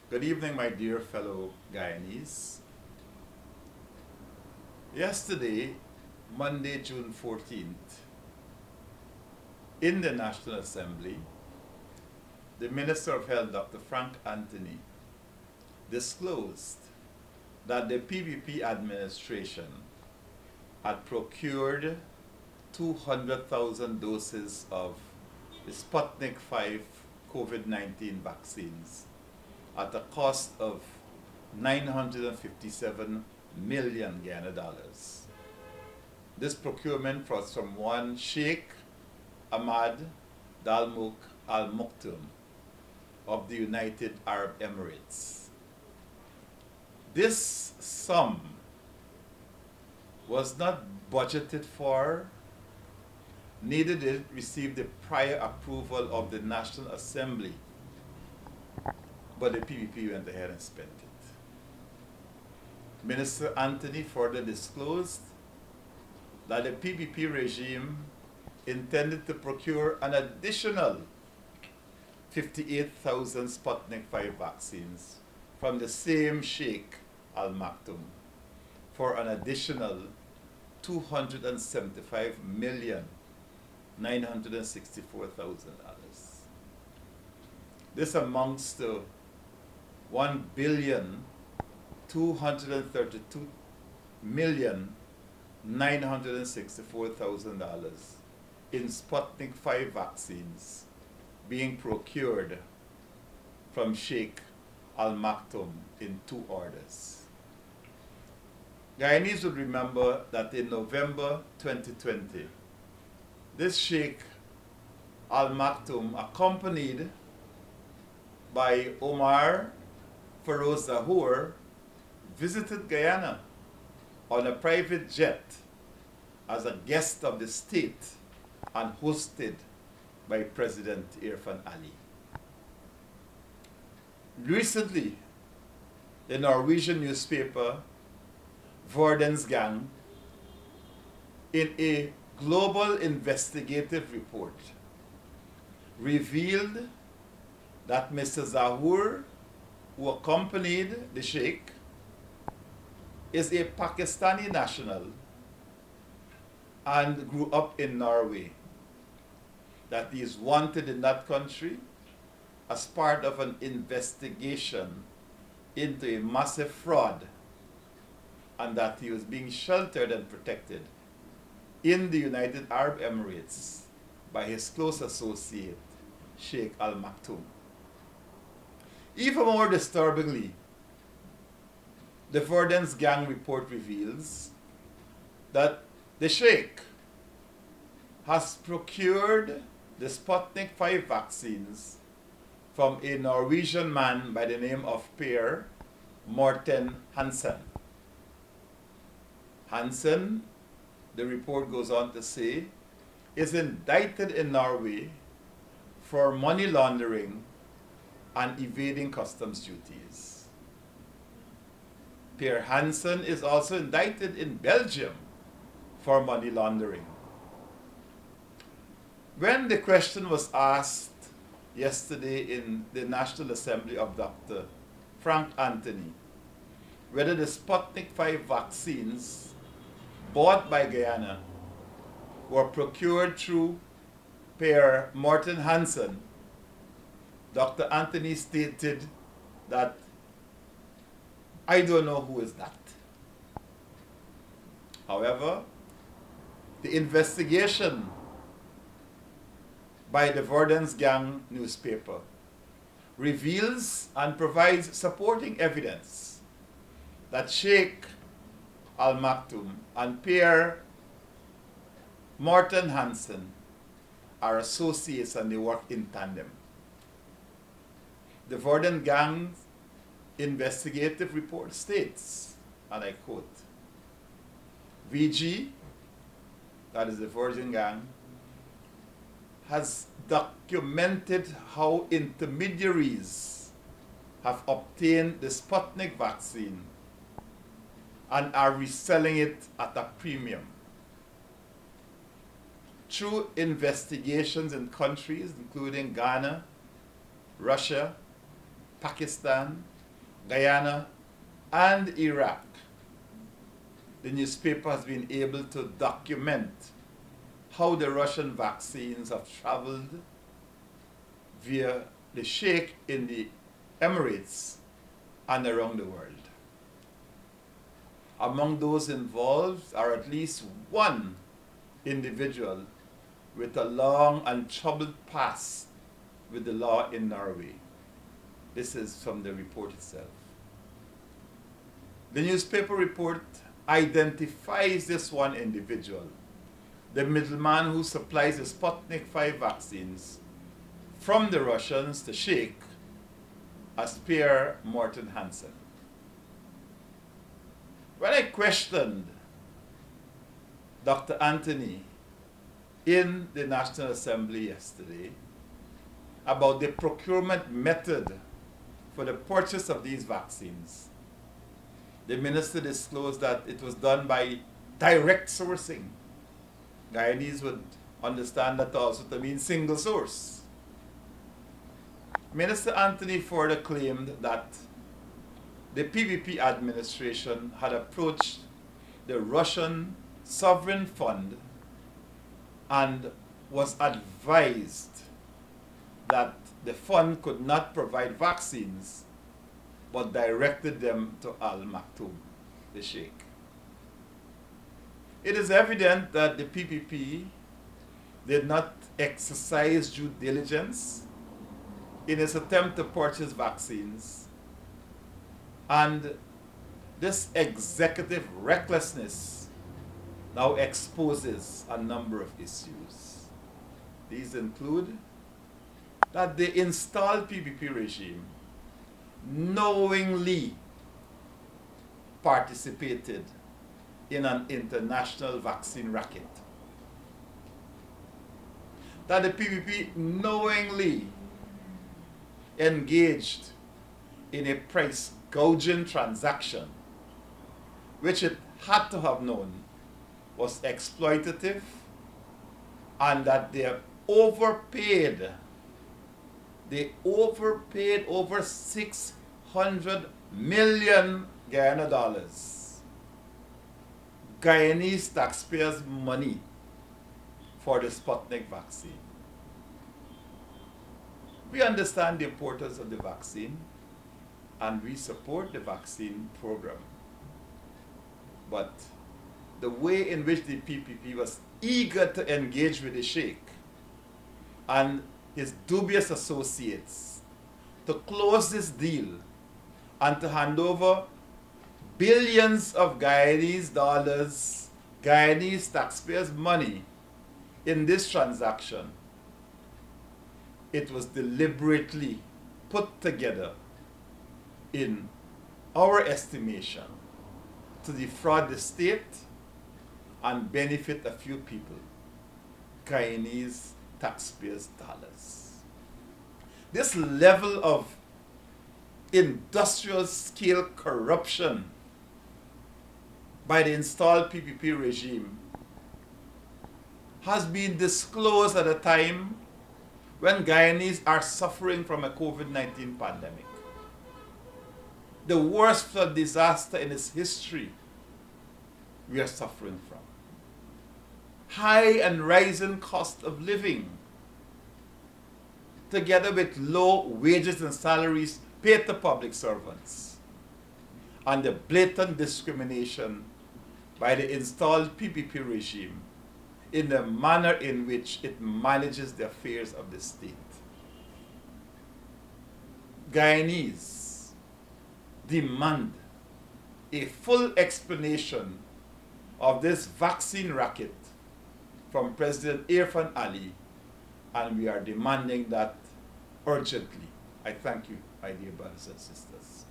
Good evening, my dear fellow Guyanese. Yesterday, Monday, June 14th, in the National Assembly, the Minister of Health, Dr. Frank Anthony, disclosed that the PPP administration had procured 200,000 doses of the Sputnik 5 COVID-19 vaccines at a cost of 957 million Guyana dollars. This procurement was from one Sheikh Ahmad Dalmouk Al Maktoum of the United Arab Emirates. This sum was not budgeted for, neither did it receive the prior approval of the National Assembly, but the PPP went ahead and spent it. Minister Anthony further disclosed that the PPP regime intended to procure an additional 58,000 Sputnik 5 vaccines from the same Sheikh Al Maktoum for an additional $275,964,000. This amounts to $1,232,964,000 in Sputnik 5 vaccines being procured from Sheikh Al Maktoum in 2 orders. Guyanese would remember that in November 2020, this Sheikh Al Maktoum, accompanied by Omar Farouz Zahour, visited Guyana on a private jet as a guest of the state and hosted by President Irfan Ali. Recently, the Norwegian newspaper 𝐒𝐩𝐩𝐨𝐬𝐢𝐭𝐢𝐨𝐧, in a global investigative report, revealed that Mr. Zahour, who accompanied the Sheikh, is a Pakistani national and grew up in Norway, that he is wanted in that country as part of an investigation into a massive fraud, and that he was being sheltered and protected in the United Arab Emirates by his close associate, Sheikh Al Maktoum. Even more disturbingly, the 𝐒𝐩𝐩𝐨𝐬𝐢𝐭𝐢𝐨𝐧 report reveals that the Sheikh has procured the Sputnik 5 vaccines from a Norwegian man by the name of Per Morten Hansen. Hansen, the report goes on to say, is indicted in Norway for money laundering and evading customs duties. Per Hansen is also indicted in Belgium for money laundering. When the question was asked yesterday in the National Assembly of Dr. Frank Anthony whether the Sputnik 5 vaccines bought by Guyana were procured through Per Morten Hansen, Dr. Anthony stated that, "I don't know who is that." However, the investigation by the 𝐒𝐩𝐻𝐨𝐬𝐢𝐭𝐢𝐨𝐬𝐢 newspaper reveals and provides supporting evidence that Sheikh Al Maktoum and Per Morten Hansen are associates and they work in tandem. The 𝐒𝐩𝐻𝐨𝐬𝐢𝐭𝐢𝐨𝐬𝐢 investigative report states, and I quote, "VG," that is the 𝐒𝐻𝐻𝐨𝐬𝐢𝐭𝐢𝐨𝐬𝐢, has documented how intermediaries have obtained the Sputnik vaccine and are reselling it at a premium. Through investigations in countries including Ghana, Russia, Pakistan, Guyana and Iraq, the newspaper has been able to document how the Russian vaccines have traveled via the sheik in the Emirates and around the world. Among those involved are at least one individual with a long and troubled past with the law in Norway. This is from the report itself. The newspaper report identifies this one individual, the middleman who supplies the Sputnik 5 vaccines from the Russians to sheik, as Per Morten Hansen. When I questioned Dr. Anthony in the National Assembly yesterday about the procurement method for the purchase of these vaccines, the minister disclosed that it was done by direct sourcing. Guyanese would understand that also to mean single source. Minister Anthony further claimed that the PPP administration had approached the Russian sovereign fund and was advised that the fund could not provide vaccines, but directed them to Al Maktoum, the sheik. It is evident that the PPP did not exercise due diligence in its attempt to purchase vaccines, and this executive recklessness now exposes a number of issues. These include that the installed PPP regime knowingly participated in an international vaccine racket. That the PPP knowingly engaged in a price gouging transaction, which it had to have known was exploitative, and that they overpaid. They overpaid over 600 million Guyana dollars, Guyanese taxpayers' money, for the Sputnik vaccine. We understand the importance of the vaccine and we support the vaccine program. But the way in which the PPP was eager to engage with the sheik and his dubious associates to close this deal and to hand over billions of Guyanese dollars, Guyanese taxpayers' money in this transaction, it was deliberately put together in our estimation to defraud the state and benefit a few people, Guyanese taxpayers' dollars. This level of industrial scale corruption by the installed PPP regime has been disclosed at a time when Guyanese are suffering from a COVID-19 pandemic. The worst flood disaster in its history we are suffering from. High and rising cost of living, together with low wages and salaries paid to public servants, and the blatant discrimination by the installed PPP regime in the manner in which it manages the affairs of the state. Guyanese demand a full explanation of this vaccine racket from President Irfan Ali, and we are demanding that urgently. I thank you, my dear brothers and sisters.